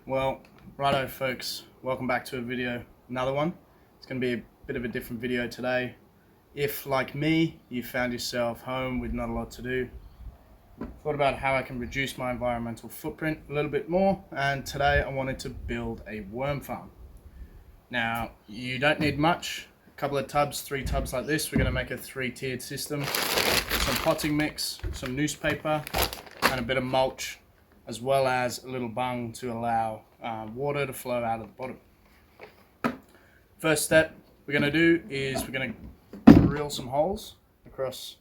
Well, righto folks, welcome back to another one. It's going to be a bit of a different video today. If, like me, you found yourself home with not a lot to do, thought about how I can reduce my environmental footprint a little bit more, and today I wanted to build a worm farm. Now, you don't need much, a couple of tubs, 3 tubs like this. We're going to make a 3-tiered system, some potting mix, some newspaper, and a bit of mulch, as well as a little bung to allow water to flow out of the bottom. First step we're going to do is we're going to drill some holes across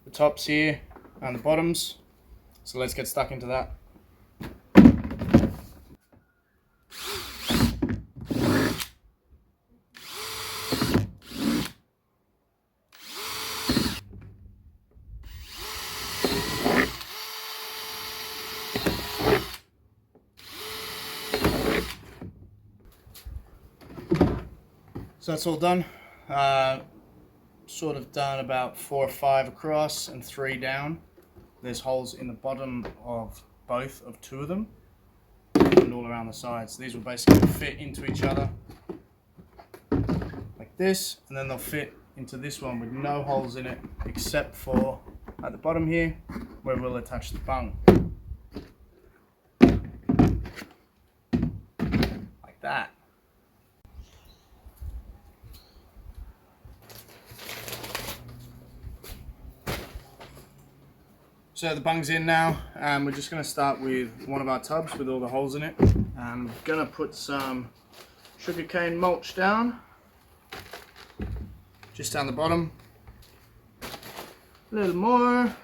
the tops here and the bottoms. So let's get stuck into that. So that's all done. Sort of done about 4 or 5 across and 3 down. There's holes in the bottom of both of 2 of them and all around the sides. These will basically fit into each other like this, and then they'll fit into this one with no holes in it except for at the bottom here where we'll attach the bung. Like that. So the bung's in now, and we're just going to start with one of our tubs with all the holes in it. And we're going to put some sugarcane mulch down, just down the bottom. A little more.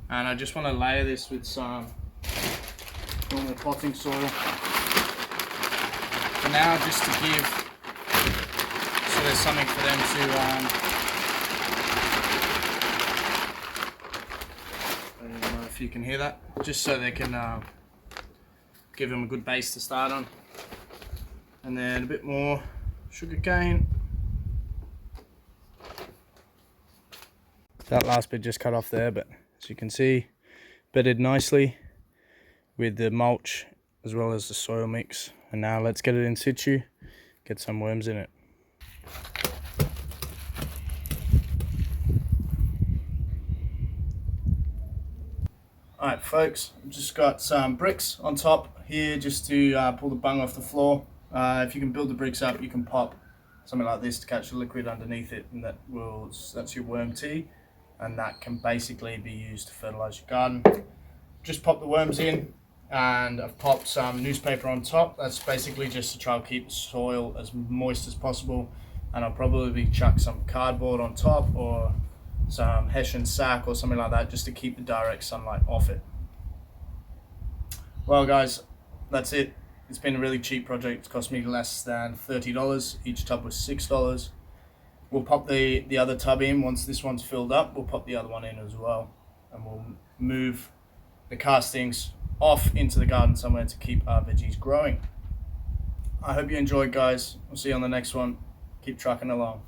And I just want to layer this with some normal potting soil. For now, just to give there's something for them to I don't know if you can hear that, just so they can give them a good base to start on. And then a bit more sugarcane. That last bit just cut off there, but as you can see, bedded nicely with the mulch as well as the soil mix. And now let's get it in situ, get some worms in it. Alright folks, I've just got some bricks on top here just to pull the bung off the floor. If you can build the bricks up, you can pop something like this to catch the liquid underneath it, and that's your worm tea, and that can basically be used to fertilize your garden. Just pop the worms in, and I've popped some newspaper on top. That's basically just to try and keep the soil as moist as possible, and I'll probably chuck some cardboard on top or some hessian sack or something like that, just to keep the direct sunlight off it. Well guys, that's it. It's been a really cheap project. It's cost me less than $30. Each tub was $6. We'll pop the other tub in once this one's filled up. We'll pop the other one in as well, and we'll move the castings off into the garden somewhere to keep our veggies growing. I hope you enjoyed, guys. We'll see you on the next one. Keep trucking along.